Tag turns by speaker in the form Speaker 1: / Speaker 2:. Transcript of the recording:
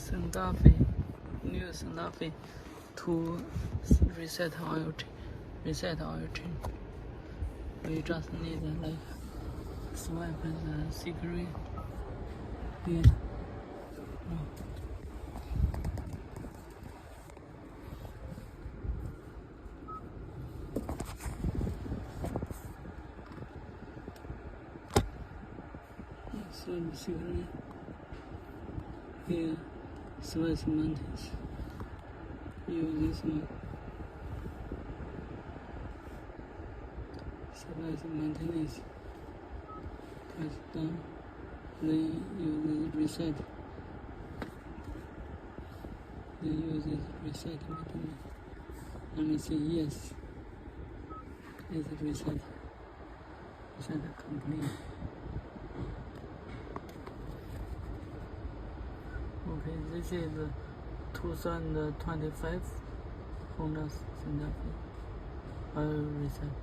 Speaker 1: SantaFe, new SantaFe to reset oil change. We just need like swipe the secret here. So the secret here, swipe maintenance. Use this one. Swipe maintenance. Press down. Then use reset. Then use reset maintenance. Let me say yes. It's reset. Reset complete. Okay, this is 2025 Hyundai SantaFe. I will reset.